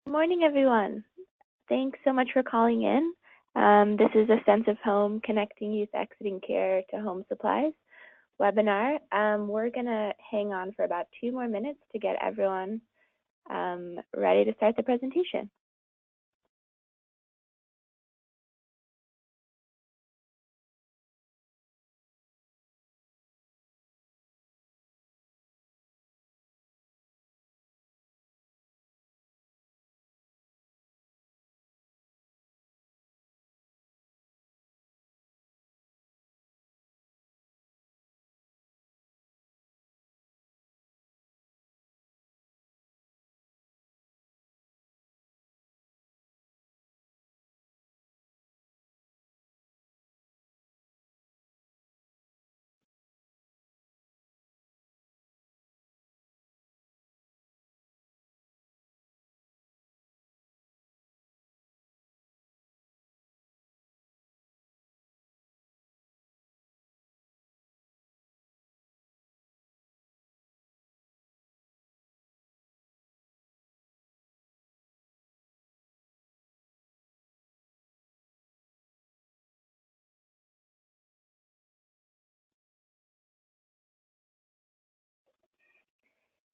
Good morning, everyone. Thanks so much for calling in. This is a Sense of Home Connecting Youth Exiting Care to Home Supplies webinar. We're going to hang on for about 2 more minutes to get everyone ready to start the presentation.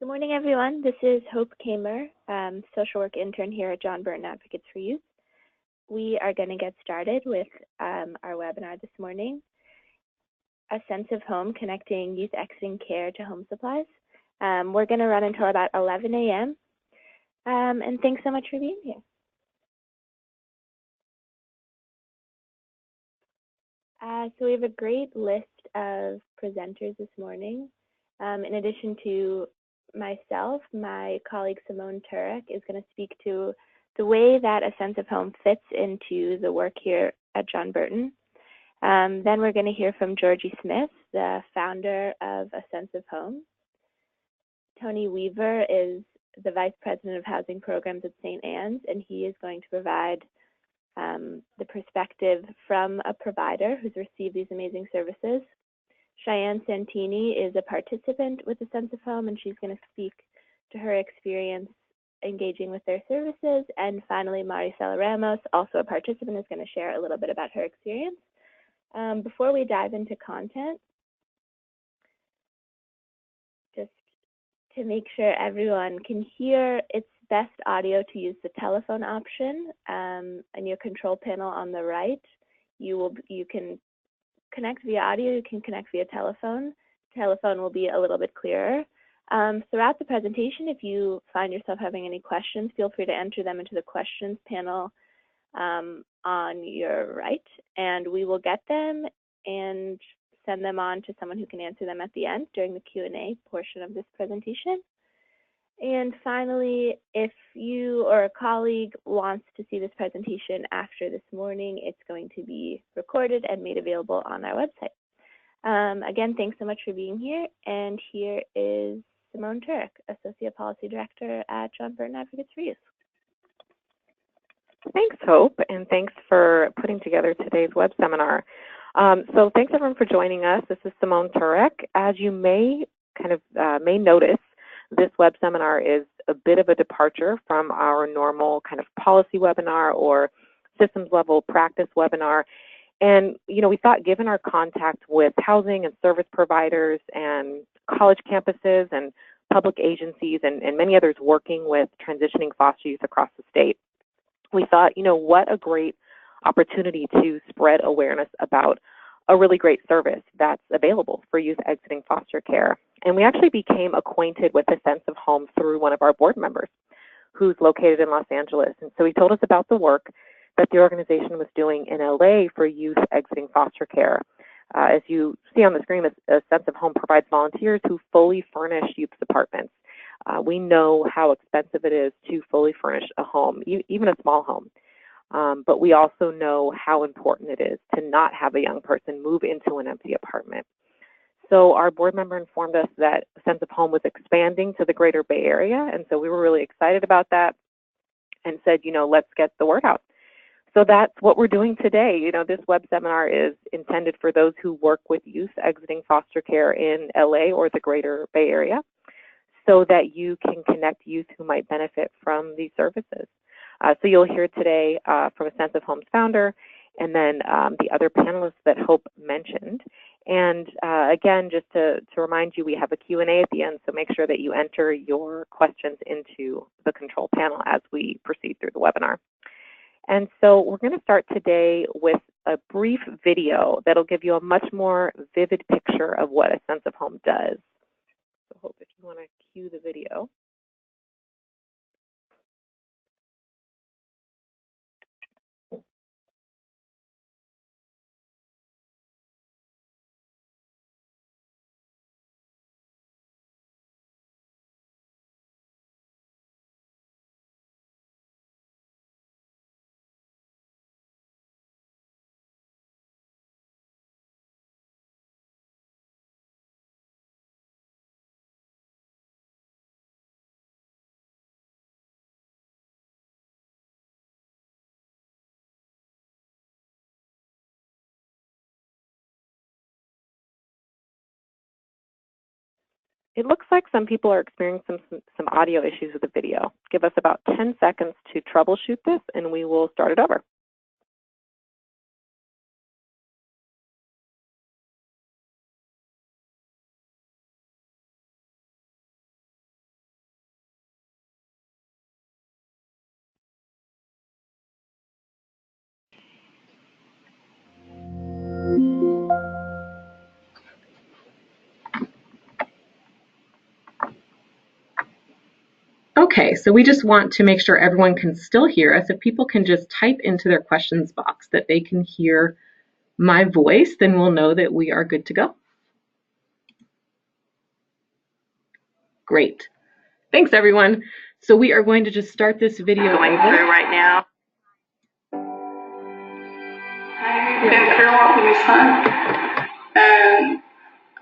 Good morning, everyone. This is Hope Kamer, social work intern here at John Burton Advocates for Youth. We are going to get started with our webinar this morning, A Sense of Home Connecting Youth Exiting Care to Home Supplies. We're going to run until about 11 a.m. And thanks so much for being here. So we have a great list of presenters this morning. In addition to myself, my colleague Simone Turek is going to speak to the way that A Sense of Home fits into the work here at John Burton. Then we're going to hear from Georgie Smith, the founder of A Sense of Home. Tony Weaver is the Vice President of Housing Programs at St. Anne's, and he is going to provide the perspective from a provider who's received these amazing services. Chyenne Santini is a participant with A Sense of Home, and she's going to speak to her experience engaging with their services. And finally, Marisela Ramos, also a participant, is going to share a little bit about her experience. Before we dive into content, just to make sure everyone can hear, it's best audio to use the telephone option and your control panel on the right. You can connect via audio, you can connect via telephone. Telephone will be a little bit clearer. Throughout the presentation, if you find yourself having any questions, feel free to enter them into the questions panel on your right, and we will get them and send them on to someone who can answer them at the end during the Q&A portion of this presentation. And finally, if you or a colleague wants to see this presentation after this morning, it's going to be recorded and made available on our website. Again, thanks so much for being here. And here is Simone Turek, Associate Policy Director at John Burton Advocates for Youth. Thanks, Hope, and thanks for putting together today's web seminar. So thanks everyone for joining us. This is Simone Turek. As you may notice, this web seminar is a bit of a departure from our normal kind of policy webinar or systems level practice webinar. And, we thought given our contact with housing and service providers and college campuses and public agencies and many others working with transitioning foster youth across the state, we thought, what a great opportunity to spread awareness about a really great service that's available for youth exiting foster care. And we actually became acquainted with A Sense of Home through one of our board members who's located in Los Angeles. And so he told us about the work that the organization was doing in LA for youth exiting foster care. As you see on the screen, A Sense of Home provides volunteers who fully furnish youth apartments. We know how expensive it is to fully furnish a home, even a small home. But we also know how important it is to not have a young person move into an empty apartment. So our board member informed us that A Sense of Home was expanding to the greater Bay Area, and so we were really excited about that and said, let's get the word out. So that's what we're doing today. This web seminar is intended for those who work with youth exiting foster care in LA or the greater Bay Area, so that you can connect youth who might benefit from these services. So you'll hear today from a Sense of Home's founder, and then the other panelists that Hope mentioned. And again, just to remind you, we have a Q&A at the end, so make sure that you enter your questions into the control panel as we proceed through the webinar. And so we're going to start today with a brief video that'll give you a much more vivid picture of what a Sense of Home does. So Hope, if you want to cue the video. It looks like some people are experiencing some audio issues with the video. Give us about 10 seconds to troubleshoot this, and we will start it over. Okay, so we just want to make sure everyone can still hear us. If people can just type into their questions box that they can hear my voice, then we'll know that we are good to go. Great. Thanks, everyone. So we are going to just start this video going through right now. I've been through all of this time, and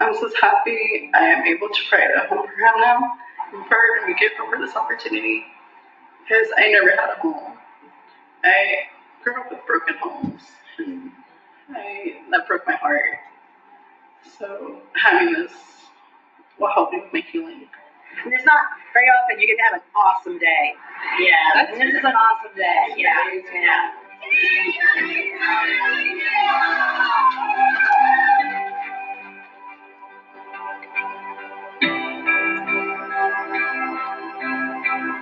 I'm just happy I am able to write a home for him now. I'm very grateful for this opportunity because I never had a home. I grew up with broken homes, and that broke my heart. So having this will help me with my healing. And it's not very often you get to have an awesome day. Yeah, And this is an awesome day. Yeah. Yeah.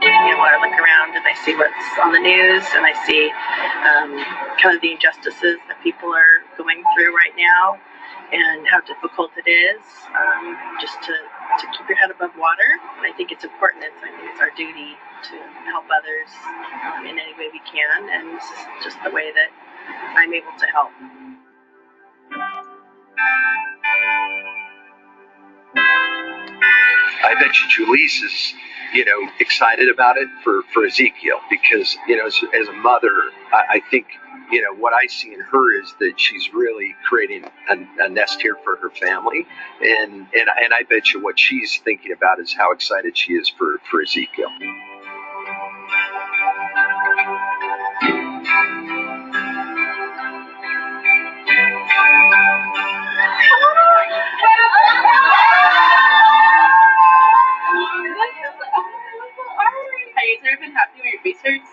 You know, I look around and I see what's on the news, and I see kind of the injustices that people are going through right now, and how difficult it is just to keep your head above water. And I think it's important. I think it's our duty to help others in any way we can, and this is just the way that I'm able to help. I bet you Julisse is, excited about it for Ezekiel because, as a mother, I think, what I see in her is that she's really creating a nest here for her family. And I bet you what she's thinking about is how excited she is for Ezekiel. Have you ever been happy when your face hurts?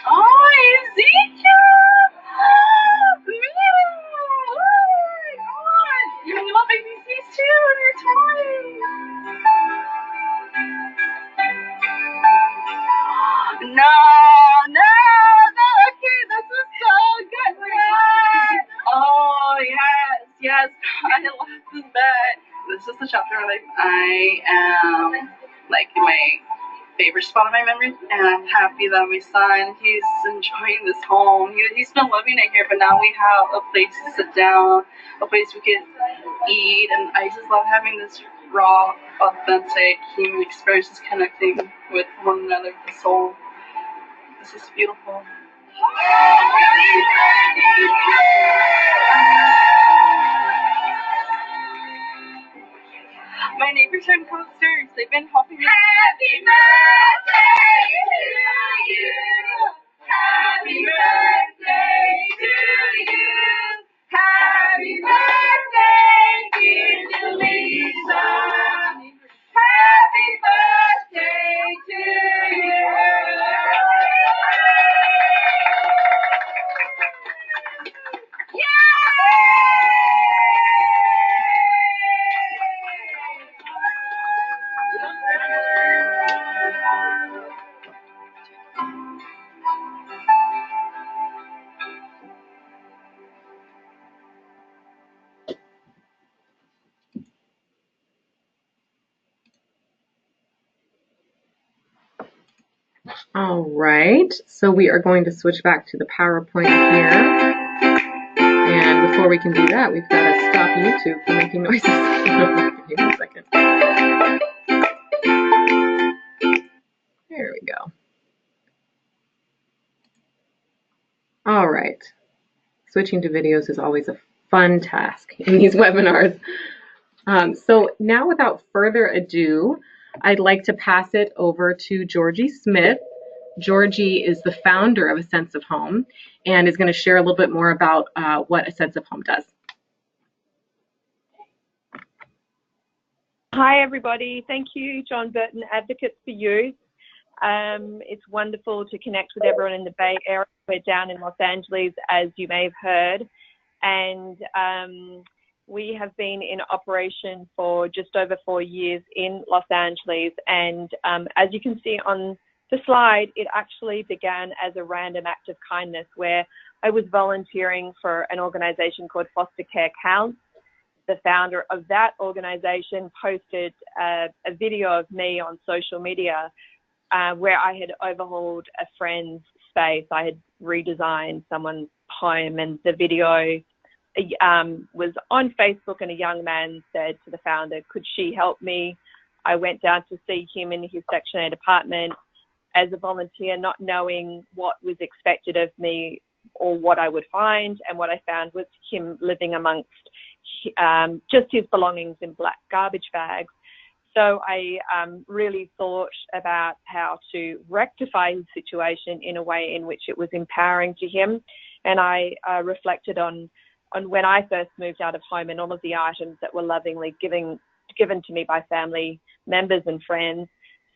Oh, Ezekiel! Oh my God! You love ABCs too, and you're 20. No, okay, this is so good. Oh, yes, I love this bed. This is the chapter of my life. I am like in my favorite spot of my memory, and I'm happy that my son, he's enjoying this home. He's been loving it here, but now we have a place to sit down, a place we can eat, and I just love having this raw, authentic human experiences connecting with one another, the soul. This is beautiful. My neighbors are in coasters. They've been helping me. Happy birthday to you. Happy birthday to you. Happy birthday, dear Lisa. All right, so we are going to switch back to the PowerPoint here. And before we can do that, we've got to stop YouTube from making noises. Give me a second. There we go. All right. Switching to videos is always a fun task in these webinars. So now, without further ado, I'd like to pass it over to Georgie Smith. Georgie is the founder of A Sense of Home and is going to share a little bit more about what A Sense of Home does. Hi, everybody. Thank you, John Burton, Advocates for Youth. It's wonderful to connect with everyone in the Bay Area. We're down in Los Angeles, as you may have heard, and we have been in operation for just over 4 years in Los Angeles. And as you can see on the slide, it actually began as a random act of kindness where I was volunteering for an organization called Foster Care Counts. The founder of that organization posted a video of me on social media where I had overhauled a friend's space. I had redesigned someone's home, and the video was on Facebook, and a young man said to the founder, could she help me? I went down to see him in his Section 8 apartment as a volunteer, not knowing what was expected of me or what I would find, and what I found was him living amongst just his belongings in black garbage bags. So I really thought about how to rectify his situation in a way in which it was empowering to him. And I reflected on when I first moved out of home and all of the items that were lovingly given to me by family members and friends.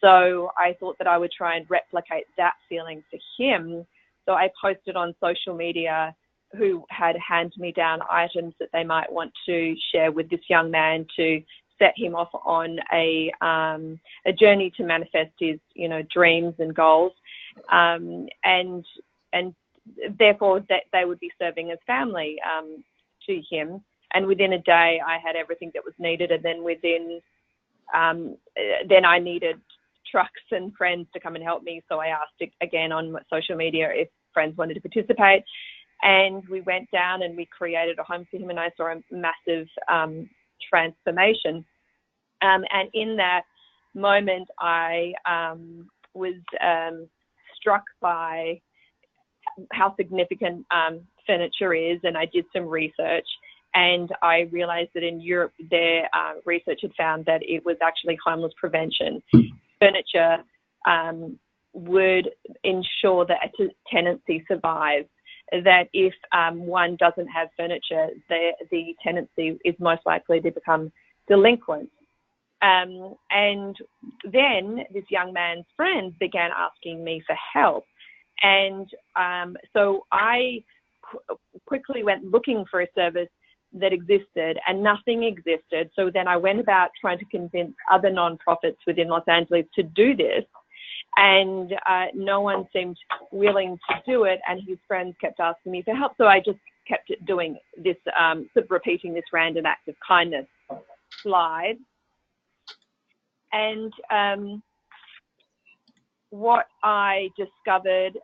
So I thought that I would try and replicate that feeling for him. So I posted on social media who had hand-me-down items that they might want to share with this young man to set him off on a journey to manifest his, dreams and goals, and therefore that they would be serving as family to him. And within a day, I had everything that was needed, and then then I needed trucks and friends to come and help me. So I asked again on social media if friends wanted to participate. And we went down and we created a home for him, and I saw a massive transformation. And in that moment, I was struck by how significant furniture is, and I did some research, and I realized that in Europe, their research had found that it was actually homeless prevention. Furniture would ensure that a tenancy survives. That if one doesn't have furniture, the tenancy is most likely to become delinquent. And then this young man's friends began asking me for help. And so I quickly went looking for a service that existed, and nothing existed. So then I went about trying to convince other nonprofits within Los Angeles to do this. And no one seemed willing to do it, and his friends kept asking me for help. So I just kept doing this, sort of repeating this random act of kindness slide. And what I discovered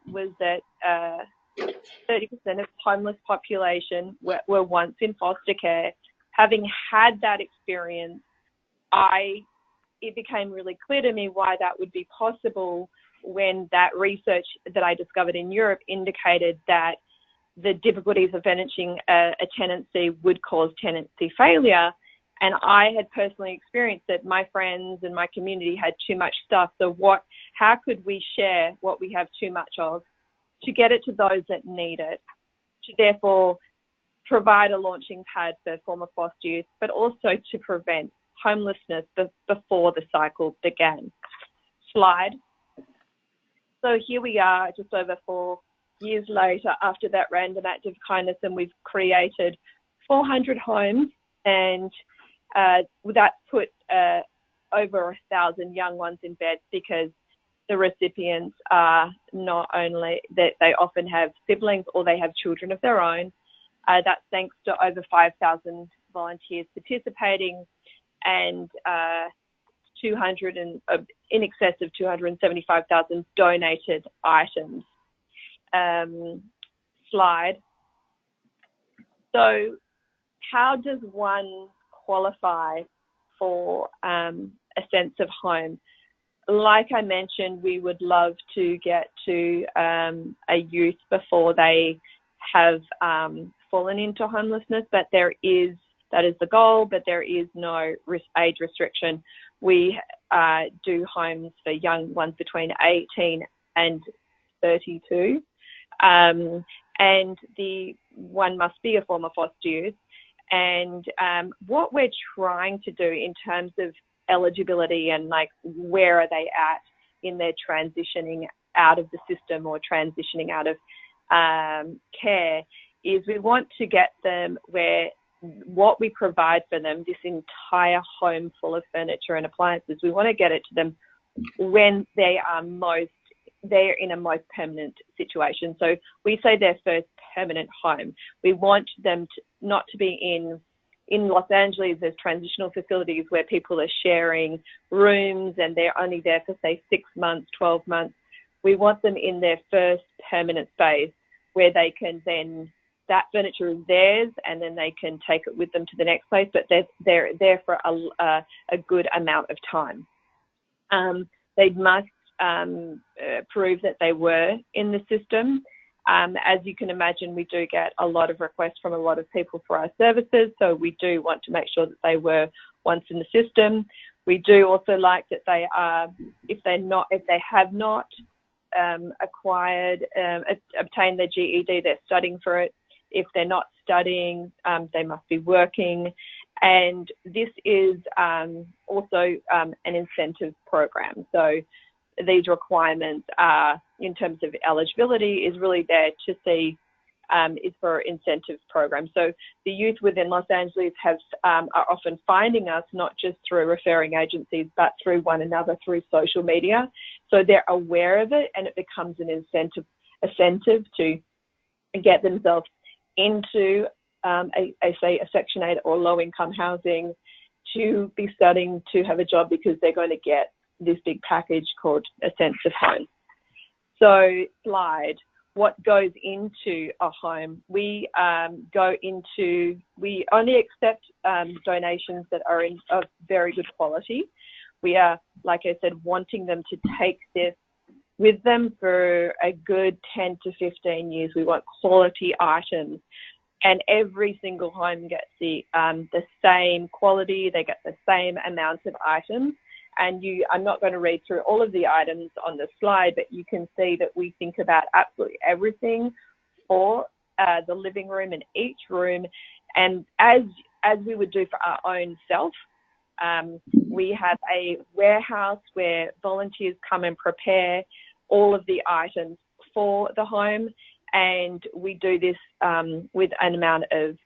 was that 30% of homeless population were once in foster care. Having had that experience, it became really clear to me why that would be possible when that research that I discovered in Europe indicated that the difficulties of furnishing a tenancy would cause tenancy failure. And I had personally experienced that my friends and my community had too much stuff. So how could we share what we have too much of to get it to those that need it, to therefore provide a launching pad for former foster youth, but also to prevent homelessness before the cycle began. Slide. So here we are, just over 4 years later, after that random act of kindness, and we've created 400 homes, and that put over 1,000 young ones in bed, because the recipients are not only that they often have siblings or they have children of their own. That's thanks to over 5,000 volunteers participating, and in excess of 275,000 donated items. Slide. So how does one qualify for a sense of home? Like I mentioned, we would love to get to a youth before they have fallen into homelessness, but that is the goal, but there is no age restriction. We do homes for young ones between 18 and 32, and the one must be a former foster youth. And what we're trying to do in terms of eligibility and like where are they at in their transitioning out of the system or transitioning out of care is we want to get them where what we provide for them, this entire home full of furniture and appliances, we want to get it to them when they're in a most permanent situation. So we say their first permanent home. We want them not to be in Los Angeles. There's transitional facilities where people are sharing rooms and they're only there for say 6 months, 12 months. We want them in their first permanent space where they can then, that furniture is theirs and then they can take it with them to the next place, but they're there for a good amount of time. They must prove that they were in the system. As you can imagine, we do get a lot of requests from a lot of people for our services, so we do want to make sure that they were once in the system. We do also like that they are, if they have not obtained their GED, they're studying for it. If they're not studying, they must be working. And this is also an incentive program. So these requirements are, in terms of eligibility, is really there to see, is for incentive programs. So the youth within Los Angeles are often finding us not just through referring agencies, but through one another, through social media. So they're aware of it, and it becomes an incentive to get themselves into say a Section 8 or low-income housing, to be studying, to have a job, because they're going to get this big package called a sense of home. So slide, what goes into a home? We we only accept donations that are of very good quality. We are, like I said, wanting them to take this with them for a good 10 to 15 years. We want quality items. And every single home gets the same quality. They get the same amount of items. And I'm not going to read through all of the items on the slide, but you can see that we think about absolutely everything for the living room in each room. And as we would do for our own self, we have a warehouse where volunteers come and prepare all of the items for the home. And we do this with an amount of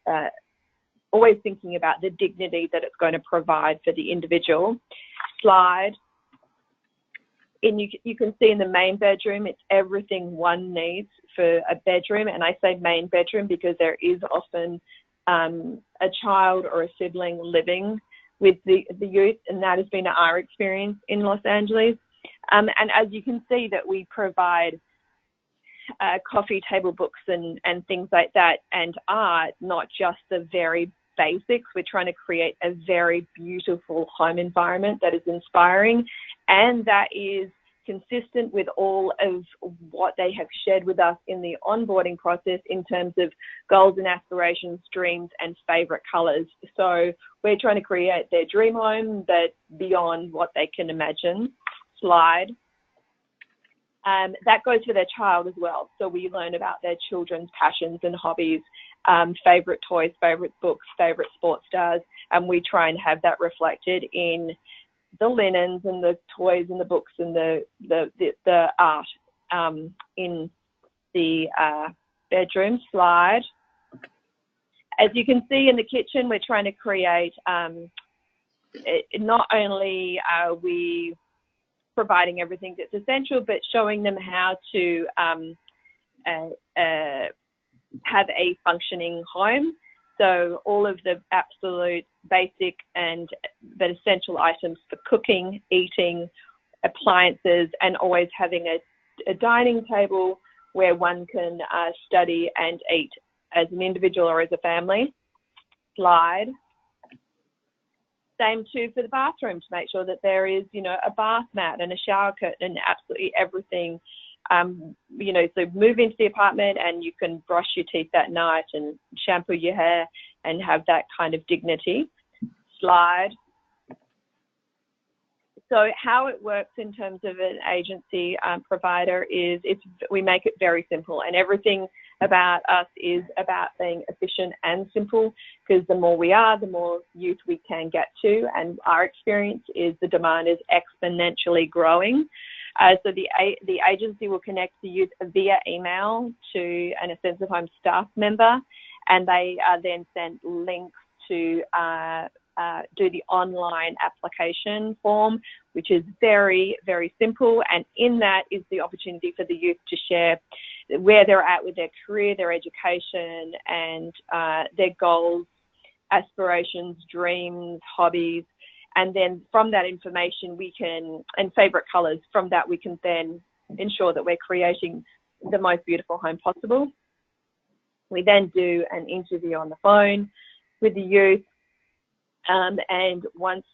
always thinking about the dignity that it's going to provide for the individual. Slide. And you can see in the main bedroom, it's everything one needs for a bedroom. And I say main bedroom because there is often a child or a sibling living with the youth, and that has been our experience in Los Angeles. And as you can see, that we provide coffee table books and things like that, and art, not just the very basics. We're trying to create a very beautiful home environment that is inspiring and that is consistent with all of what they have shared with us in the onboarding process in terms of goals and aspirations, dreams, and favorite colors. So we're trying to create their dream home that's beyond what they can imagine. Slide. That goes for their child as well. So we learn about their children's passions and hobbies, favorite toys, favorite books, favorite sports stars, and we try and have that reflected in the linens and the toys and the books and the art in the bedroom. Slide. As you can see in the kitchen, we're trying to create, not only are we providing everything that's essential, but showing them how to have a functioning home. So all of the absolute basic but essential items for cooking, eating, appliances, and always having a dining table where one can study and eat as an individual or as a family. Slide. Same too for the bathroom, to make sure that there is, a bath mat and a shower curtain and absolutely everything. So move into the apartment and you can brush your teeth that night and shampoo your hair and have that kind of dignity. Slide. So how it works in terms of an agency provider is we make it very simple, and everything about us is about being efficient and simple, because the more we are, the more youth we can get to, and our experience is the demand is exponentially growing. So the agency will connect the youth via email to an A Sense of Home staff member, and they are then sent links to do the online application form, which is very, very simple. And in that is the opportunity for the youth to share where they're at with their career, their education, and their goals, aspirations, dreams, hobbies. And then from that information and favorite colors, from that we can then ensure that we're creating the most beautiful home possible. We then do an interview on the phone with the youth. And once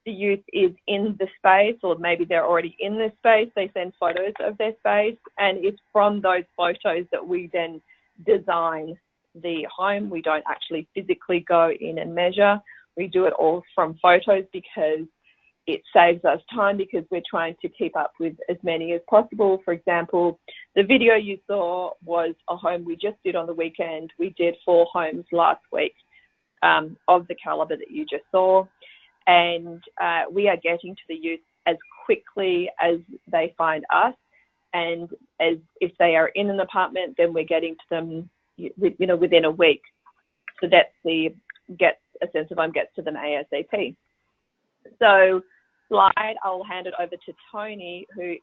the youth is in the space, or maybe they're already in the space, they send photos of their space. And it's from those photos that we then design the home. We don't actually physically go in and measure. We do it all from photos because it saves us time, because we're trying to keep up with as many as possible. For example, the video you saw was a home we just did on the weekend. We did 4 homes last week. Of the caliber that you just saw, and we are getting to the youth as quickly as they find us, and as if they are in an apartment, then we're getting to them, within a week. So that's A Sense of Home gets to them ASAP. So slide, I'll hand it over to Tony, who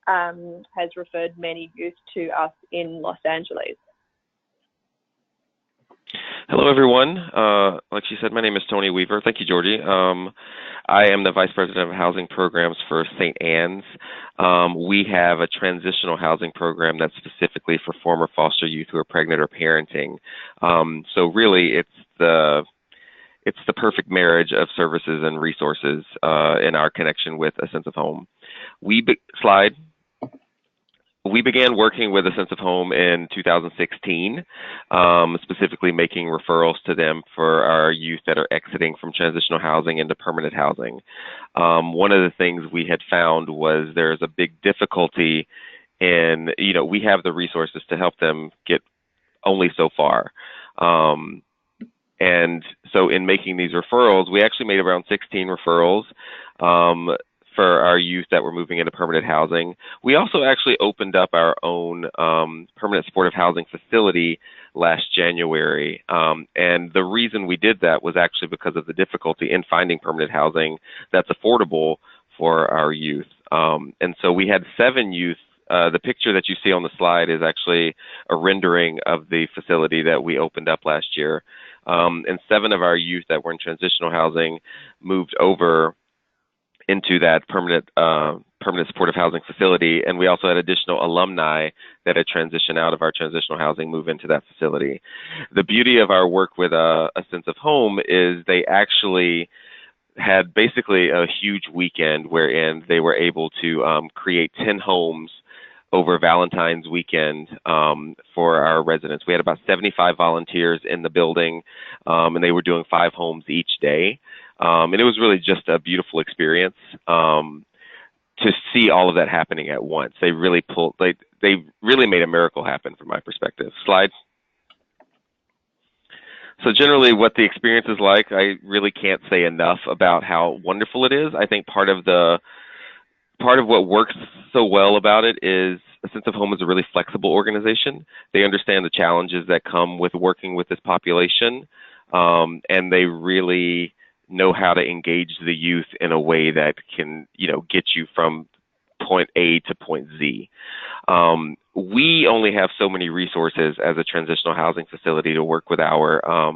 has referred many youth to us in Los Angeles. Hello, everyone. Like she said, my name is Tony Weaver. Thank you, Georgie. I am the Vice President of Housing Programs for St. Anne's. We have a transitional housing program that's specifically for former foster youth who are pregnant or parenting. So really, it's the perfect marriage of services and resources in our connection with A Sense of Home. We began working with A Sense of Home in 2016, specifically making referrals to them for our youth that are exiting from transitional housing into permanent housing. One of the things we had found was there's a big difficulty in, we have the resources to help them get only so far. And so in making these referrals, we actually made around 16 referrals for our youth that were moving into permanent housing. We also actually opened up our own permanent supportive housing facility last January. And the reason we did that was actually because of the difficulty in finding permanent housing that's affordable for our youth. And so we had 7 youth. The picture that you see on the slide is actually a rendering of the facility that we opened up last year. And 7 of our youth that were in transitional housing moved over into that permanent supportive housing facility, and we also had additional alumni that had transitioned out of our transitional housing move into that facility. The beauty of our work with A Sense of Home is they actually had basically a huge weekend wherein they were able to create 10 homes over Valentine's weekend for our residents. We had about 75 volunteers in the building, and they were doing 5 homes each day. And it was really just a beautiful experience to see all of that happening at once. They really made a miracle happen from my perspective. Slide. So generally what the experience is like, I really can't say enough about how wonderful it is. I think part of what works so well about it is A Sense of Home is a really flexible organization. They understand the challenges that come with working with this population, and they really know how to engage the youth in a way that can, get you from point A to point Z. We only have so many resources as a transitional housing facility to work with our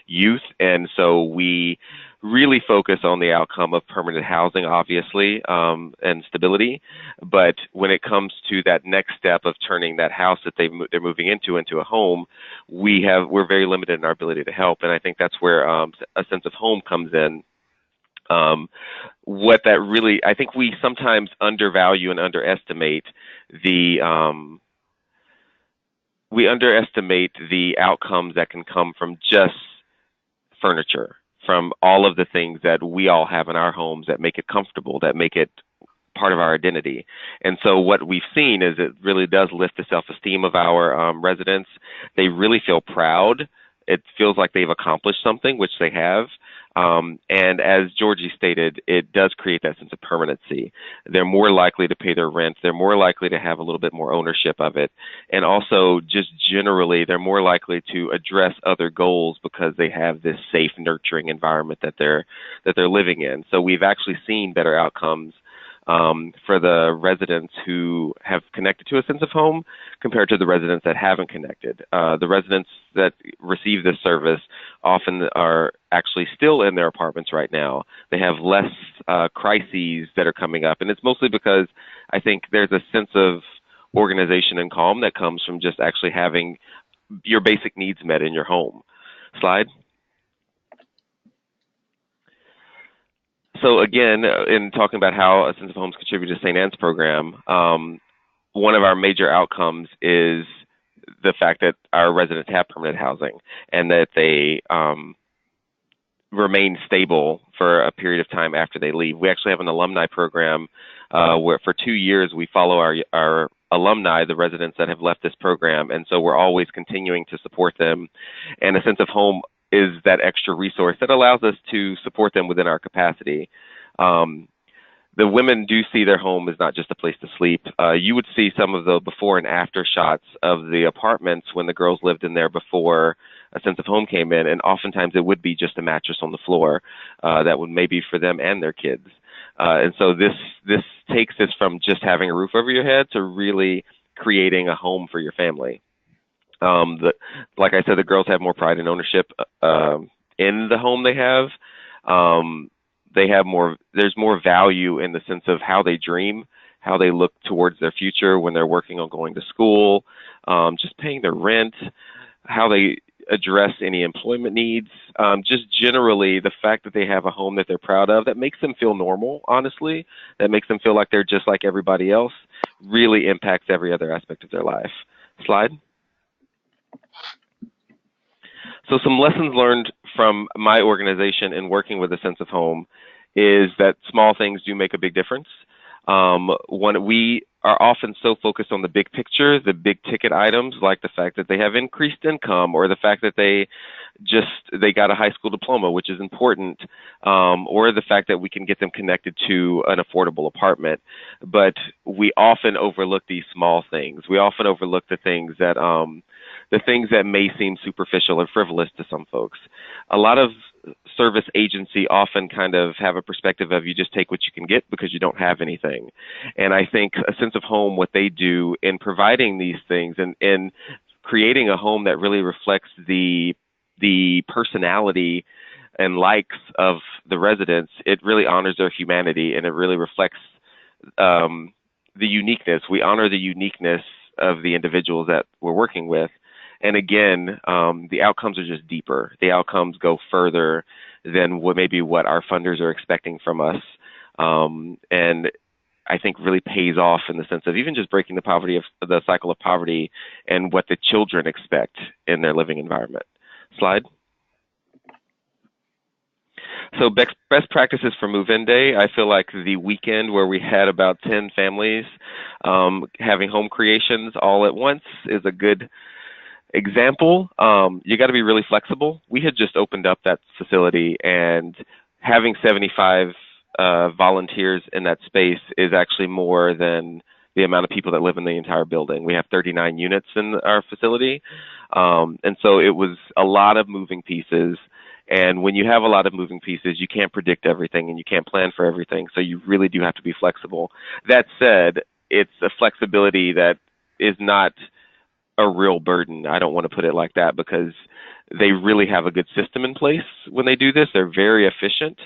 youth, and so we really focus on the outcome of permanent housing, obviously, and stability. But when it comes to that next step of turning that house that they're moving into a home, we're very limited in our ability to help, and I think that's where a sense of home comes in. What that really, I think we sometimes undervalue and underestimate the outcomes that can come from just furniture, from all of the things that we all have in our homes that make it comfortable, that make it part of our identity. And so what we've seen is it really does lift the self-esteem of our residents. They really feel proud. It feels like they've accomplished something, which they have. And as Georgie stated, it does create that sense of permanency. They're more likely to pay their rent. They're more likely to have a little bit more ownership of it. And also, just generally, they're more likely to address other goals because they have this safe, nurturing environment that they're living in. So we've actually seen better outcomes for the residents who have connected to a sense of home compared to the residents that haven't connected. The residents that receive this service often are actually still in their apartments right now. They have less crises that are coming up, and it's mostly because I think there's a sense of organization and calm that comes from just actually having your basic needs met in your home. Slide. So again, in talking about how a sense of homes contribute to St. Anne's program, one of our major outcomes is the fact that our residents have permanent housing and that they remain stable for a period of time after they leave. We actually have an alumni program where for 2 years we follow our alumni, the residents that have left this program, and so we're always continuing to support them. And a sense of home is that extra resource that allows us to support them within our capacity. The women do see their home as not just a place to sleep. You would see some of the before and after shots of the apartments when the girls lived in there before a sense of home came in, and oftentimes it would be just a mattress on the floor that would maybe for them and their kids. And so this takes us from just having a roof over your head to really creating a home for your family. Like I said, the girls have more pride and ownership in the home they have. There's more value in the sense of how they dream, how they look towards their future when they're working on going to school, just paying their rent, how they address any employment needs, just generally the fact that they have a home that they're proud of, that makes them feel normal, honestly, that makes them feel like they're just like everybody else, really impacts every other aspect of their life. Slide. So some lessons learned from my organization in working with a sense of home is that small things do make a big difference. When we are often so focused on the big picture, the big ticket items, like the fact that they have increased income or the fact that they got a high school diploma, which is important, or the fact that we can get them connected to an affordable apartment. But we often overlook these small things. We often overlook the things that may seem superficial or frivolous to some folks. A lot of service agency often kind of have a perspective of you just take what you can get because you don't have anything. And I think a sense of home, what they do in providing these things and in creating a home that really reflects the personality and likes of the residents, it really honors their humanity and it really reflects the uniqueness. We honor the uniqueness of the individuals that we're working with. And again, the outcomes are just deeper. The outcomes go further than what our funders are expecting from us. And I think really pays off in the sense of even just breaking the cycle of poverty and what the children expect in their living environment. Slide. So best practices for move-in day. I feel like the weekend where we had about 10 families having home creations all at once is a good example. You got to be really flexible. We had just opened up that facility, and having 75 volunteers in that space is actually more than the amount of people that live in the entire building. We have 39 units in our facility, and so it was a lot of moving pieces. And when you have a lot of moving pieces, you can't predict everything and you can't plan for everything. So you really do have to be flexible. That said, it's a flexibility that is not a real burden. I don't want to put it like that because they really have a good system in place when they do this. They're very efficient.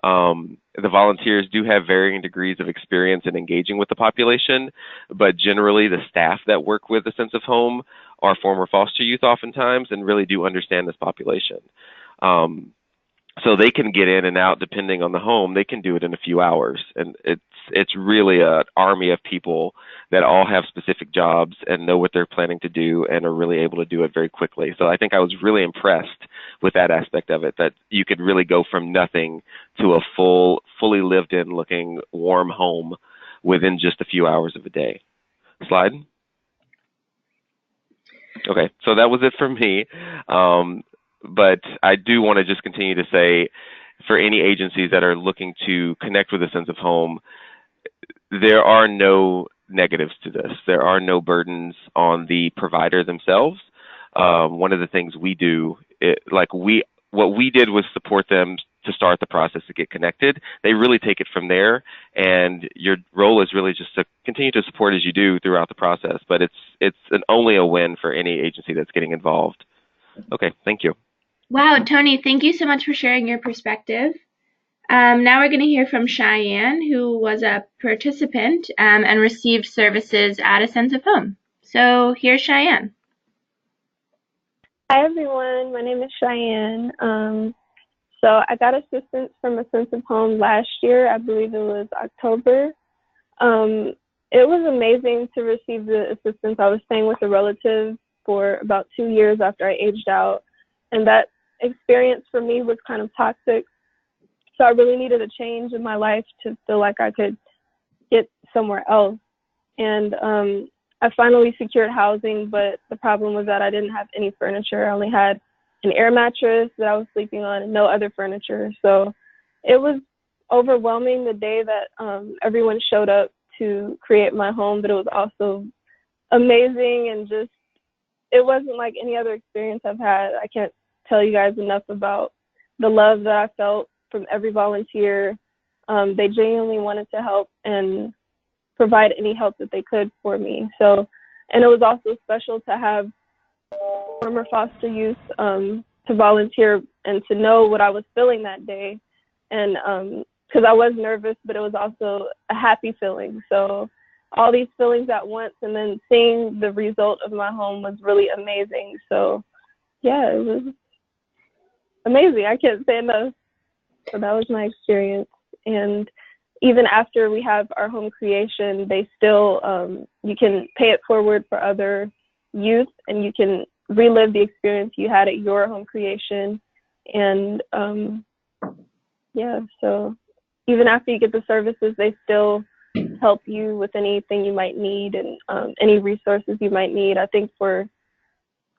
The volunteers do have varying degrees of experience in engaging with the population, but generally the staff that work with a sense of home are former foster youth oftentimes and really do understand this population. So they can get in and out depending on the home. They can do it in a few hours, and it's really an army of people that all have specific jobs and know what they're planning to do and are really able to do it very quickly. So I think I was really impressed with that aspect of it, that you could really go from nothing to a fully lived-in looking warm home within just a few hours of a day. Slide. Okay, so that was it for me. But I do want to just continue to say, for any agencies that are looking to connect with a sense of home, there are no negatives to this. There are no burdens on the provider themselves. One of the things we do, what we did was support them to start the process to get connected. They really take it from there, and your role is really just to continue to support as you do throughout the process. But it's only a win for any agency that's getting involved. Okay, thank you. Wow, Tony, thank you so much for sharing your perspective. Now we're going to hear from Chyenne, who was a participant and received services at A Sense of Home. So here's Chyenne. Hi, everyone. My name is Chyenne. So I got assistance from A Sense of Home last year. I believe it was October. It was amazing to receive the assistance. I was staying with a relative for about 2 years after I aged out, and that experience for me was kind of toxic. So I really needed a change in my life to feel like I could get somewhere else. And I finally secured housing, but the problem was that I didn't have any furniture. I only had an air mattress that I was sleeping on and no other furniture. So it was overwhelming the day that everyone showed up to create my home, but it was also amazing, and just, it wasn't like any other experience I've had. I can't tell you guys enough about the love that I felt from every volunteer. They genuinely wanted to help and provide any help that they could for me. So, and it was also special to have former foster youth to volunteer and to know what I was feeling that day. And because I was nervous, but it was also a happy feeling. So all these feelings at once, and then seeing the result of my home was really amazing. So yeah, it was amazing. I can't say enough. So that was my experience. And even after we have our home creation, they still, you can pay it forward for other youth, and you can relive the experience you had at your home creation. And yeah, so even after you get the services, they still help you with anything you might need, and any resources you might need. I think for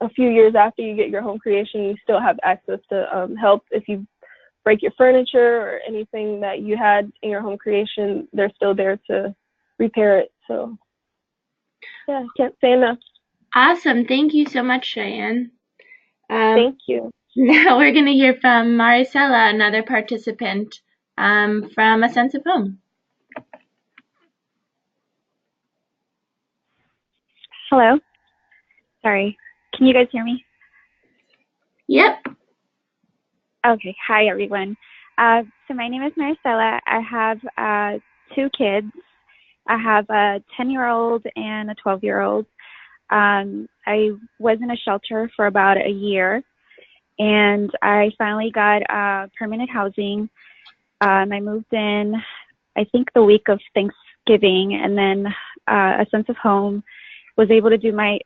a few years after you get your home creation, you still have access to help. If you break your furniture or anything that you had in your home creation, they're still there to repair it. So yeah, can't say enough. Awesome. Thank you so much, Chyenne. Thank you. Now we're going to hear from Marisela, another participant from A Sense of Home. Hello. Sorry. Can you guys hear me? Yep. Okay. Hi, everyone. So my name is Marisela. I have 2 kids. I have a 10-year-old and a 12-year-old. I was in a shelter for about a year, and I finally got permanent housing. I moved in, I think, the week of Thanksgiving, and then A Sense of Home was able to do my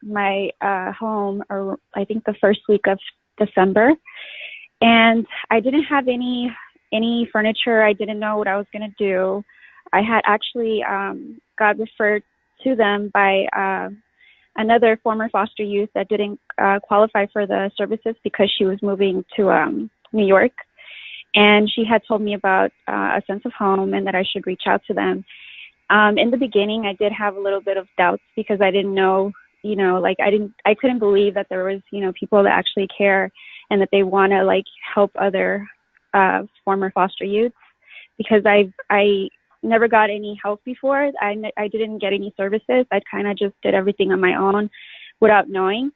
home, or I think the first week of December. And I didn't have any furniture. I didn't know what I was going to do. I had actually got referred to them by another former foster youth that didn't qualify for the services because she was moving to New York. And she had told me about A Sense of Home and that I should reach out to them. In the beginning, I did have a little bit of doubts because I didn't know, like I couldn't believe that there was, people that actually care and that they want to like help other former foster youths, because I never got any help before. I didn't get any services. I kind of just did everything on my own without knowing.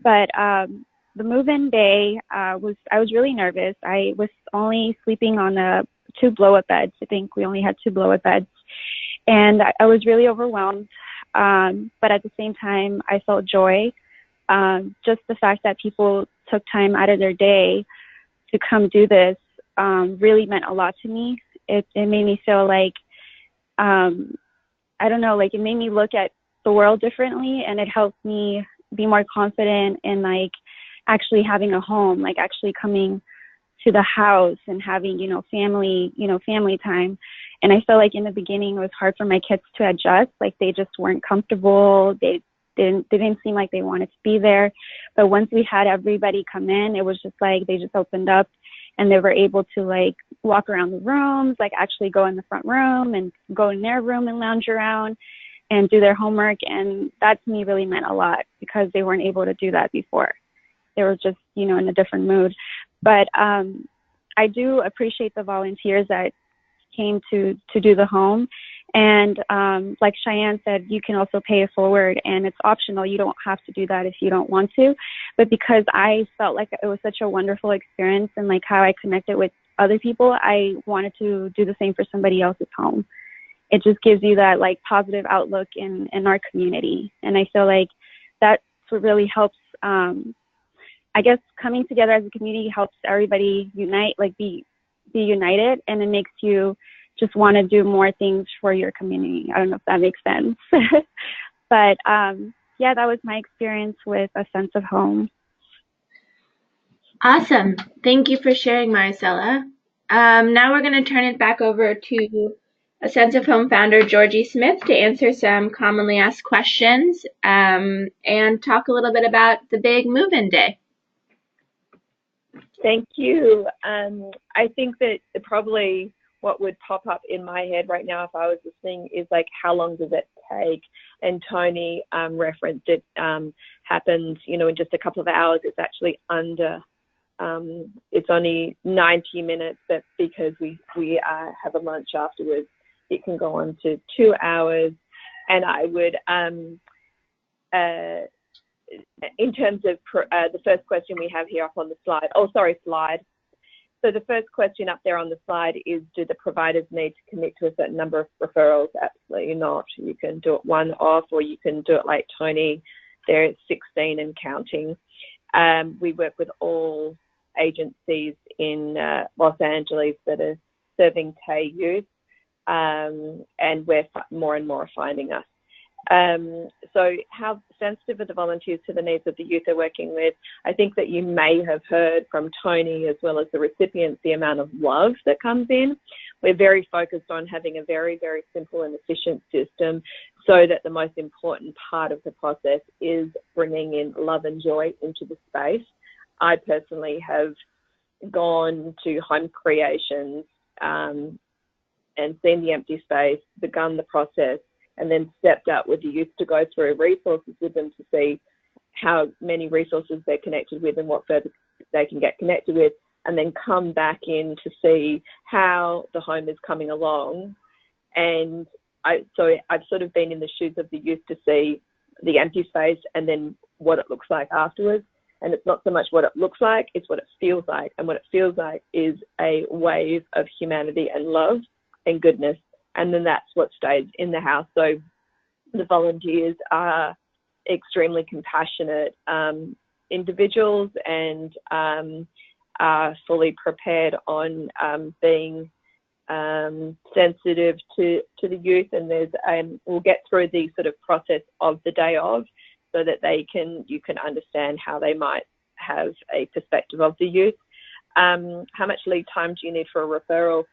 But the move-in day I was really nervous. I was only sleeping on the 2 blow-up beds. I think we only had 2 blow-up beds, and I was really overwhelmed. But at the same time, I felt joy. Just the fact that people took time out of their day to come do this really meant a lot to me. It made me feel like, I don't know, like it made me look at the world differently, and it helped me be more confident in like actually having a home, like actually coming to the house and having, family time. And I felt like in the beginning it was hard for my kids to adjust. Like they just weren't comfortable. They didn't seem like they wanted to be there. But once we had everybody come in, it was just like they just opened up, and they were able to like walk around the rooms, like actually go in the front room and go in their room and lounge around and do their homework. And that to me really meant a lot, because they weren't able to do that before. They were just, in a different mood. But I do appreciate the volunteers that came to do the home. And like Chyenne said, you can also pay it forward, and it's optional. You don't have to do that if you don't want to. But because I felt like it was such a wonderful experience, and like how I connected with other people, I wanted to do the same for somebody else's home. It just gives you that like positive outlook in our community. And I feel like that's what really helps. I guess coming together as a community helps everybody unite, like be united, and it makes you just want to do more things for your community. I don't know if that makes sense. But yeah, that was my experience with A Sense of Home. Awesome. Thank you for sharing, Marisela. Now we're going to turn it back over to A Sense of Home founder Georgie Smith to answer some commonly asked questions and talk a little bit about the big move-in day. Thank you. I think that probably what would pop up in my head right now if I was listening is like, how long does it take? And Tony referenced it happens, in just a couple of hours. It's actually under, it's only 90 minutes, but because we have a lunch afterwards, it can go on to 2 hours. And I would, in terms of the first question we have here up on the slide, slide. So the first question up there on the slide is, do the providers need to commit to a certain number of referrals? Absolutely not. You can do it one off, or you can do it like Tony. They're 16 and counting. We work with all agencies in Los Angeles that are serving TAY youth, and we're more and more finding us. So how sensitive are the volunteers to the needs of the youth they're working with? I think that you may have heard from Tony as well as the recipients the amount of love that comes in. We're very focused on having a very, very simple and efficient system, so that the most important part of the process is bringing in love and joy into the space. I personally have gone to home creations and seen the empty space, begun the process, and then stepped up with the youth to go through resources with them to see how many resources they're connected with and what further they can get connected with, and then come back in to see how the home is coming along. And so I've sort of been in the shoes of the youth to see the empty space and then what it looks like afterwards. And it's not so much what it looks like, it's what it feels like. And what it feels like is a wave of humanity and love and goodness. And then that's what stays in the house. So the volunteers are extremely compassionate individuals, and are fully prepared on being sensitive to the youth. And there's we'll get through the sort of process of the day of, so that you can understand how they might have a perspective of the youth. How much lead time do you need for a referral?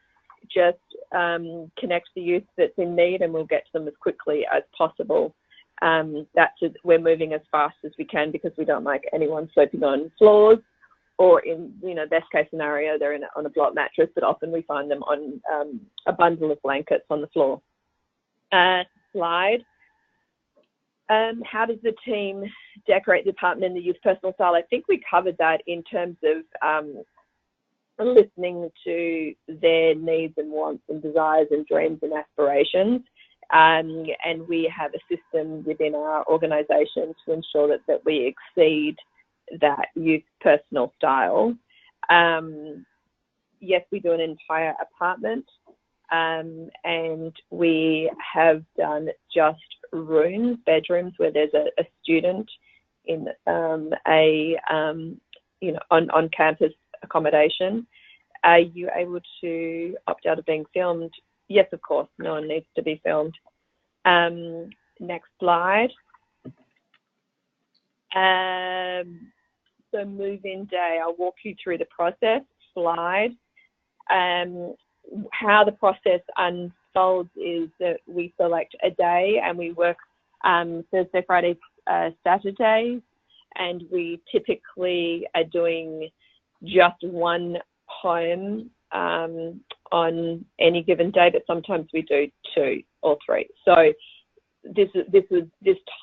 Just connect the youth that's in need, and we'll get to them as quickly as possible. We're moving as fast as we can, because we don't like anyone sleeping on floors, or in best case scenario they're on a block mattress, but often we find them on a bundle of blankets on the floor. Slide. How does the team decorate the apartment in the youth personal style? I think we covered that in terms of listening to their needs and wants and desires and dreams and aspirations. And we have a system within our organisation to ensure that we exceed that youth personal style. Yes, we do an entire apartment, and we have done just rooms, bedrooms, where there's a student in on-campus accommodation. Are you able to opt out of being filmed? Yes, of course. No one needs to be filmed. Next slide. So move-in day. I'll walk you through the process. Slide. How the process unfolds is that we select a day and we work Thursday, Friday, Saturdays, and we typically are doing just one home on any given day, but sometimes we do 2 or 3. So this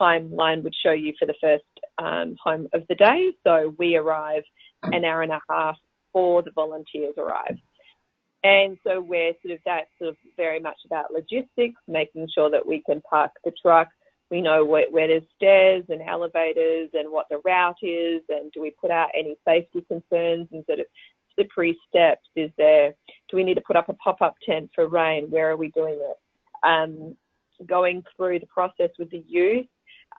timeline would show you for the first home of the day. So we arrive an hour and a half before the volunteers arrive. And so we're that's very much about logistics, making sure that we can park the truck. We know where there's stairs and elevators and what the route is, and do we put out any safety concerns and slippery steps? Do we need to put up a pop-up tent for rain? Where are we doing it? Going through the process with the youth,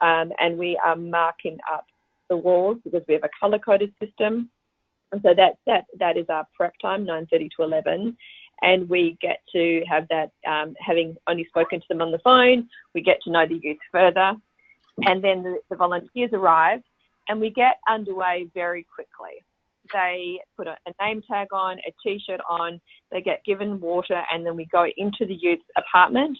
and we are marking up the walls because we have a colour-coded system. And so that is our prep time, 9:30 to 11. And we get to have that, having only spoken to them on the phone, we get to know the youth further. And then the volunteers arrive, and we get underway very quickly. They put a name tag on, a T-shirt on, they get given water, and then we go into the youth's apartment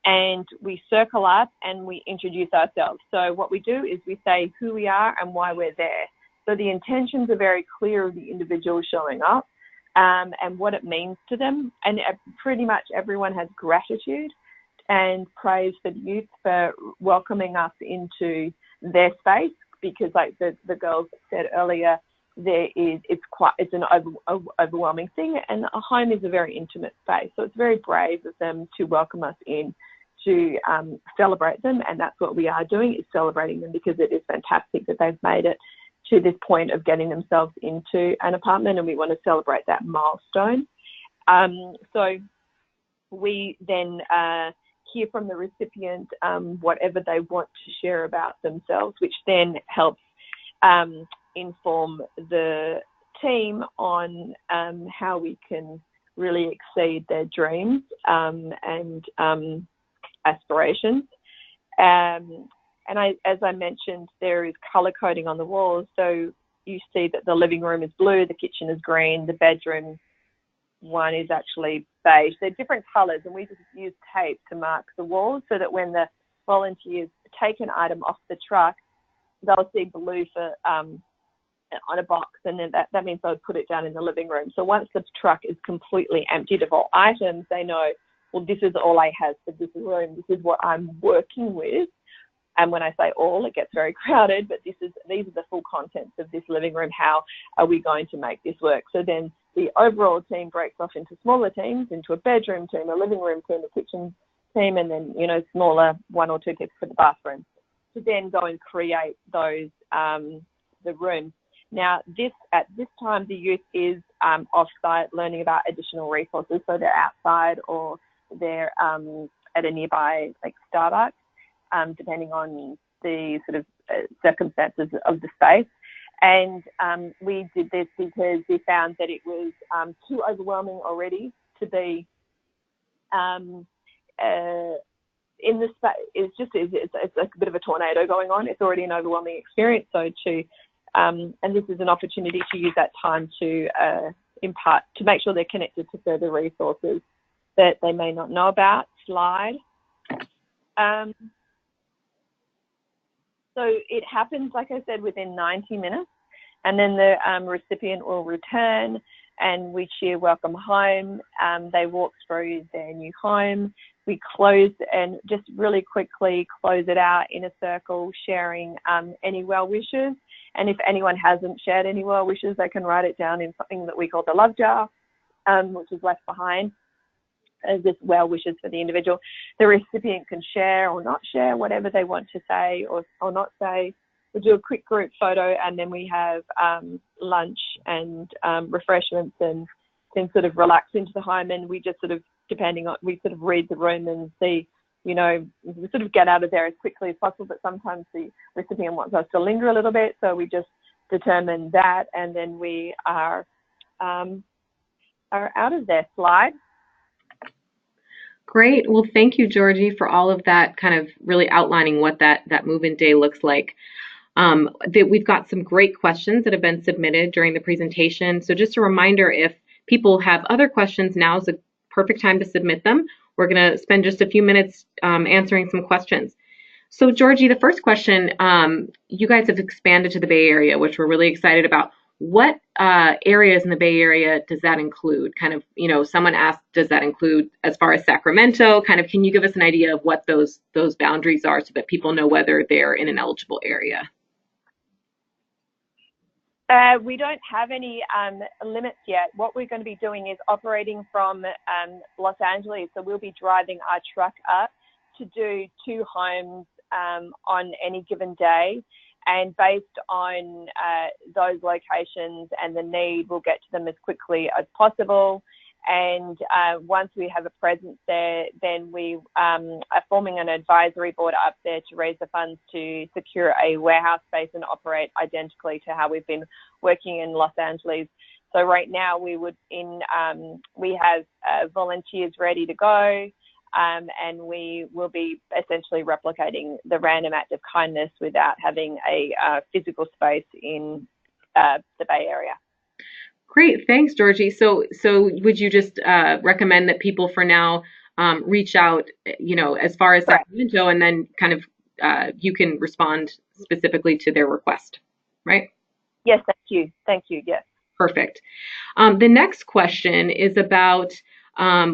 and we circle up and we introduce ourselves. So what we do is we say who we are and why we're there. So the intentions are very clear of the individual showing up and what it means to them. And pretty much everyone has gratitude and praise for the youth for welcoming us into their space, because like the girls said earlier, it's an overwhelming thing, and a home is a very intimate space. So it's very brave of them to welcome us in to celebrate them, and that's what we are doing, is celebrating them, because it is fantastic that they've made it to this point of getting themselves into an apartment, and we want to celebrate that milestone. So we then hear from the recipient whatever they want to share about themselves, which then helps inform the team on how we can really exceed their dreams and aspirations. And as I mentioned, there is colour coding on the walls. So you see that the living room is blue, the kitchen is green, the bedroom one is actually beige. They're different colours, and we just use tape to mark the walls so that when the volunteers take an item off the truck, they'll see blue for on a box, and then that means they'll put it down in the living room. So once the truck is completely emptied of all items, they know, well, this is all I have for this room. This is what I'm working with. And when I say all, it gets very crowded, but these are the full contents of this living room. How are we going to make this work? So then the overall team breaks off into smaller teams, into a bedroom team, a living room team, a kitchen team, and then, smaller 1 or 2 kids for the bathroom, to then go and create those, the rooms. Now, at this time, the youth is off-site learning about additional resources. So they're outside or they're at a nearby Starbucks, depending on the circumstances of the space. And we did this because we found that it was too overwhelming already to be in the space. It's like a bit of a tornado going on. It's already an overwhelming experience. So and this is an opportunity to use that time to impart, to make sure they're connected to further resources that they may not know about. Slide. So it happens, like I said, within 90 minutes, and then the recipient will return and we cheer welcome home. They walk through their new home. we close and just really quickly close it out in a circle, sharing any well wishes. And if anyone hasn't shared any well wishes, they can write it down in something that we call the love jar, which is left behind as just well wishes for the individual. The recipient can share or not share whatever they want to say or not say. We do a quick group photo, and then we have lunch and refreshments, and then sort of relax into the home. And we just sort of, we sort of read the room and see, we sort of get out of there as quickly as possible. But sometimes the recipient wants us to linger a little bit, so we just determine that, and then we are out of there. Slide. Great. Well, thank you, Georgie, for all of that, kind of really outlining what that move-in day looks like. We've got some great questions that have been submitted during the presentation. So just a reminder, if people have other questions, now is a perfect time to submit them. We're going to spend just a few minutes answering some questions. So Georgie, the first question, you guys have expanded to the Bay Area, which we're really excited about. What areas in the Bay Area does that include? Kind of, someone asked, does that include as far as Sacramento? Kind of, can you give us an idea of what those boundaries are so that people know whether they're in an eligible area? We don't have any limits yet. What we're going to be doing is operating from Los Angeles. So we'll be driving our truck up to do 2 homes on any given day. And based on those locations and the need, we'll get to them as quickly as possible. And once we have a presence there, then we are forming an advisory board up there to raise the funds to secure a warehouse space and operate identically to how we've been working in Los Angeles. So right now we have volunteers ready to go, and we will be essentially replicating the random act of kindness without having a physical space in the Bay Area. Great, thanks, Georgie. So would you just recommend that people for now reach out, as far as Sacramento, and then kind of you can respond specifically to their request, right? Yes, thank you, yes. Perfect. The next question is about,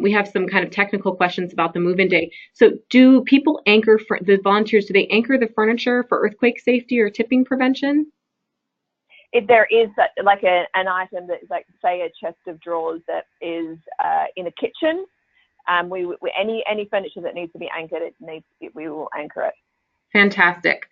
we have some kind of technical questions about the move-in day. So do people anchor, the volunteers, do they anchor the furniture for earthquake safety or tipping prevention? If there is like an item that is like, say, a chest of drawers that is in a kitchen, any furniture that needs to be anchored, we will anchor it. Fantastic.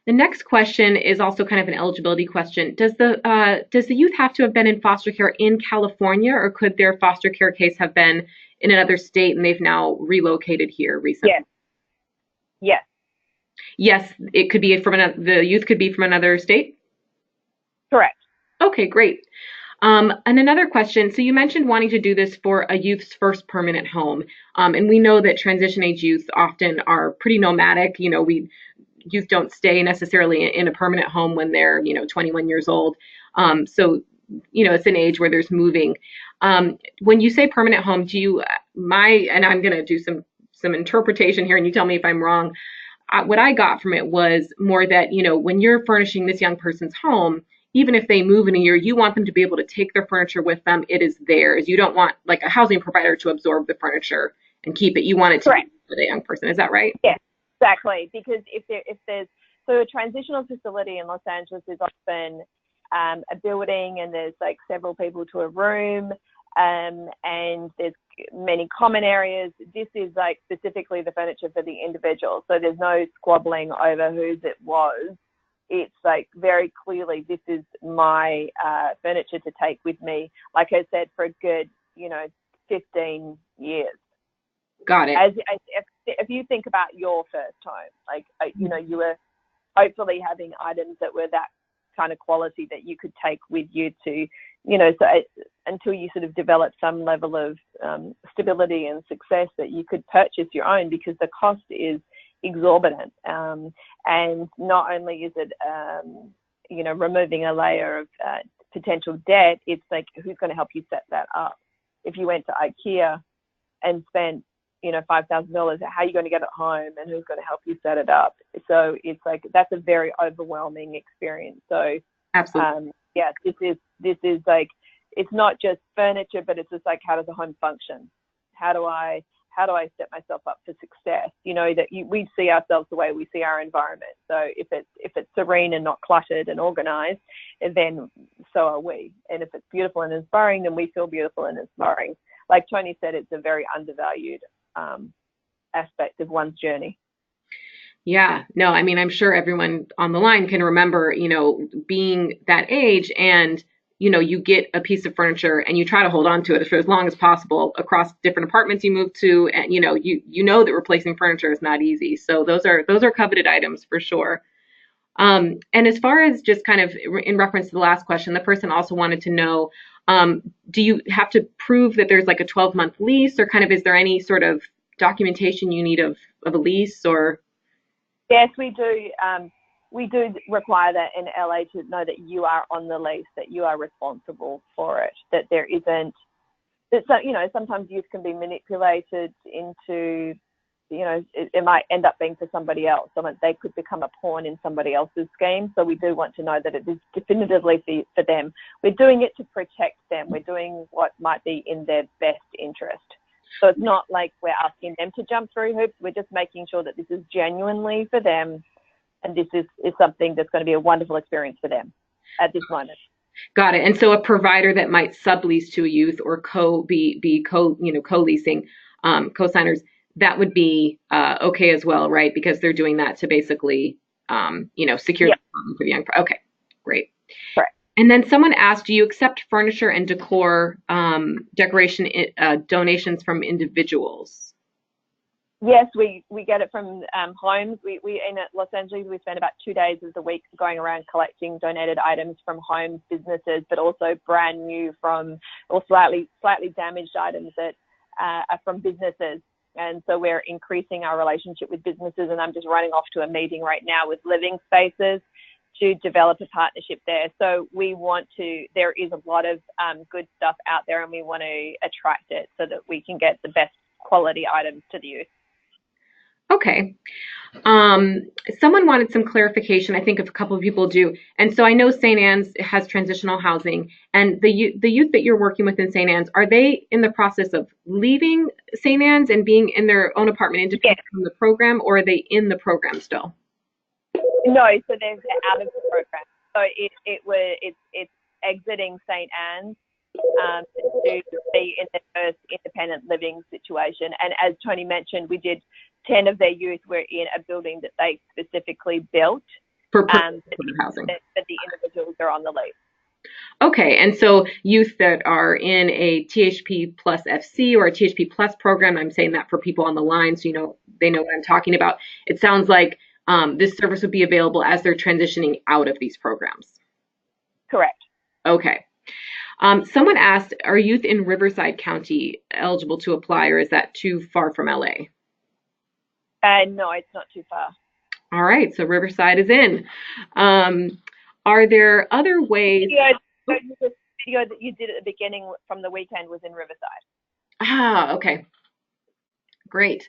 The next question is also kind of an eligibility question. Does the youth have to have been in foster care in California, or could their foster care case have been in another state and they've now relocated here recently? Yes. Yes, it could be the youth could be from another state? Correct. Okay, great. And another question, so you mentioned wanting to do this for a youth's first permanent home. And we know that transition age youth often are pretty nomadic. Youth don't stay necessarily in a permanent home when they're, 21 years old. So, it's an age where there's moving. When you say permanent home, and I'm going to do some interpretation here and you tell me if I'm wrong. What I got from it was more that, when you're furnishing this young person's home, even if they move in a year, you want them to be able to take their furniture with them. It is theirs. You don't want like a housing provider to absorb the furniture and keep it. You want it to be for the young person. Is that right? Yes, exactly. Because if there's a transitional facility in Los Angeles is often a building, and there's like several people to a room, and there's many common areas. This is like specifically the furniture for the individual. So there's no squabbling over whose it was. It's like very clearly, this is my furniture to take with me, like I said, for a good, 15 years. Got it. If you think about your first home, like, you were hopefully having items that were that kind of quality that you could take with you to, until you sort of develop some level of stability and success that you could purchase your own, because the cost is exorbitant, and not only is it removing a layer of potential debt, it's like, who's going to help you set that up? If you went to IKEA and spent $5,000, how are you going to get it home, and who's going to help you set it up? So it's like, that's a very overwhelming experience. So absolutely, this is like, it's not just furniture, but it's just like, how does the home function? How do I how do I set myself up for success? You know, that we see ourselves the way we see our environment. So if it's serene and not cluttered and organized, then so are we. And if it's beautiful and inspiring, then we feel beautiful and inspiring. Like Tony said, it's a very undervalued aspect of one's journey. Yeah, no, I mean, I'm sure everyone on the line can remember, you know, being that age and, you know, you get a piece of furniture and you try to hold on to it for as long as possible across different apartments you move to. And, you know that replacing furniture is not easy. So those are coveted items for sure. And as far as just kind of in reference to the last question, the person also wanted to know, do you have to prove that there's like a 12-month lease, or kind of is there any sort of documentation you need of a lease or? Yes, we do. We do require that in LA to know that you are on the lease, that you are responsible for it, that there isn't, that, you know, sometimes youth can be manipulated into, you know, it might end up being for somebody else. So they could become a pawn in somebody else's scheme. So we do want to know that it is definitively for them. We're doing it to protect them. We're doing what might be in their best interest. So it's not like we're asking them to jump through hoops. We're just making sure that this is genuinely for them, and this is something that's going to be a wonderful experience for them at this moment. Got it. And so a provider that might sublease to a youth or co-leasing, co-signers, that would be okay as well, right? Because they're doing that to basically, secure the apartment for the young. Okay, great. Correct. And then someone asked, do you accept furniture and decor decoration donations from individuals? Yes, we get it from homes. We in Los Angeles, we spend about 2 days of the week going around collecting donated items from homes, businesses, but also brand new or slightly damaged items that are from businesses. And so we're increasing our relationship with businesses, and I'm just running off to a meeting right now with Living Spaces to develop a partnership there. So there is a lot of good stuff out there, and we want to attract it so that we can get the best quality items to the youth. Okay. Someone wanted some clarification. I think a couple of people do. And so I know St. Anne's has transitional housing, and the youth that you're working with in St. Anne's, are they in the process of leaving St. Anne's and being in their own apartment independent from the program, or are they in the program still? No, so they're out of the program. So it's exiting St. Anne's to be in their first independent living situation. And as Tony mentioned, we did 10 of their youth were in a building that they specifically built for housing. But the individuals are on the lease. Okay, and so youth that are in a THP plus FC or a THP plus program, I'm saying that for people on the line so they know what I'm talking about. It sounds like this service would be available as they're transitioning out of these programs. Correct. Okay. Someone asked, are youth in Riverside County eligible to apply, or is that too far from LA? No, it's not too far. All right, so Riverside is in. Are there other ways? The video that you did at the beginning from the weekend was in Riverside. Ah, okay. Great.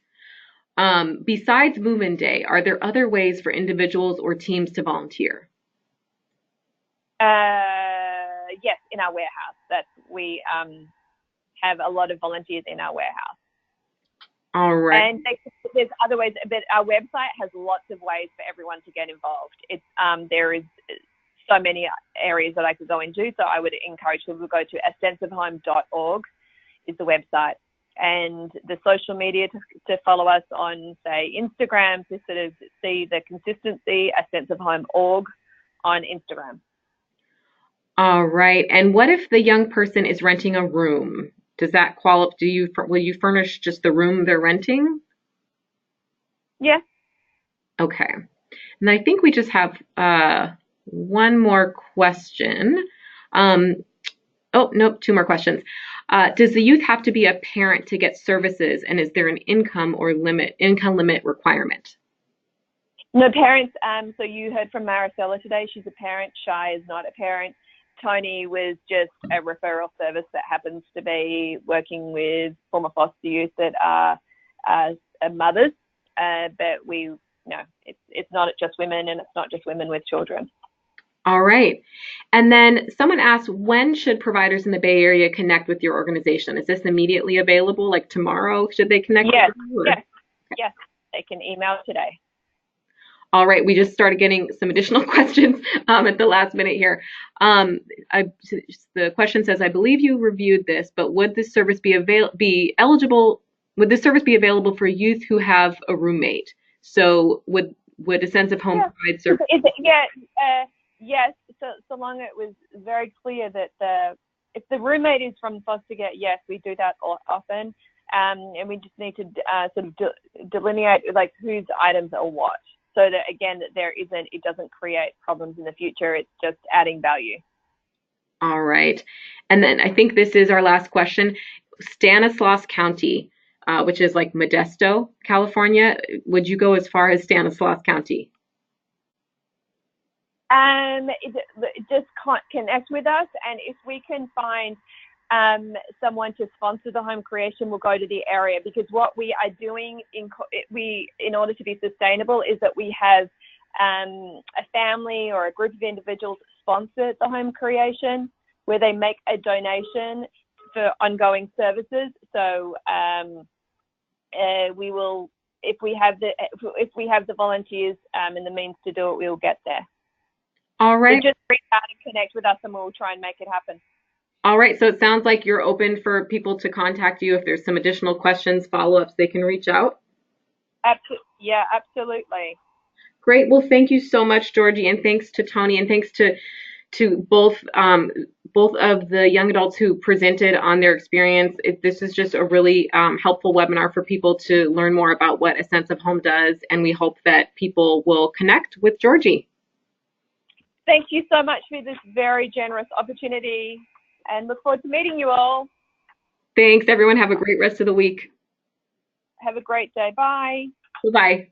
Besides Move-In Day, are there other ways for individuals or teams to volunteer? Yes, in our warehouse. We have a lot of volunteers in our warehouse. All right. And there's other ways, but our website has lots of ways for everyone to get involved. There is so many areas that I could go into, so I would encourage people to go to asenseofhome.org is the website, and the social media to follow us on, say, Instagram, to sort of see the consistency, asenseofhome.org on Instagram. All right. And what if the young person is renting a room? Does that qualify? Will you furnish just the room they're renting? Yeah. Okay. And I think we just have one more question. Oh, nope, two more questions. Does the youth have to be a parent to get services, and is there an income limit requirement? No, parents. So you heard from Marisela today. She's a parent. Shy is not a parent. Tony was just a referral service that happens to be working with former foster youth that are mothers. But it's not just women, and it's not just women with children. All right. And then someone asked, when should providers in the Bay Area connect with your organization? Is this immediately available, like tomorrow? Should they connect Yes, with you? yes, yes. They can email today. All right, we just started getting some additional questions at the last minute here. The question says, I believe you reviewed this, but would this service be eligible? Would this service be available for youth who have a roommate? So would a sense of home provide service? Yes. So long it was very clear that if the roommate is from foster care, yes, we do that often, and we just need to sort of delineate like whose items are what. So that again, that it doesn't create problems in the future. It's just adding value. All right. And then I think this is our last question. Stanislaus County, which is like Modesto, California. Would you go as far as Stanislaus County? Just connect with us, and if we can find someone to sponsor the home creation, we'll go to the area, because what we are doing in order to be sustainable is that we have a family or a group of individuals sponsor the home creation, where they make a donation for ongoing services. So we will, if we have the volunteers and the means to do it, we will get there. All right. So just reach out and connect with us, and we'll try and make it happen. All right. So it sounds like you're open for people to contact you if there's some additional questions, follow-ups, they can reach out. Yeah, absolutely. Great. Well, thank you so much, Georgie, and thanks to Tony, and thanks to both of the young adults who presented on their experience. This is just a really helpful webinar for people to learn more about what a sense of home does, and we hope that people will connect with Georgie. Thank you so much for this very generous opportunity, and look forward to meeting you all. Thanks, everyone. Have a great rest of the week. Have a great day. Bye. Bye-bye.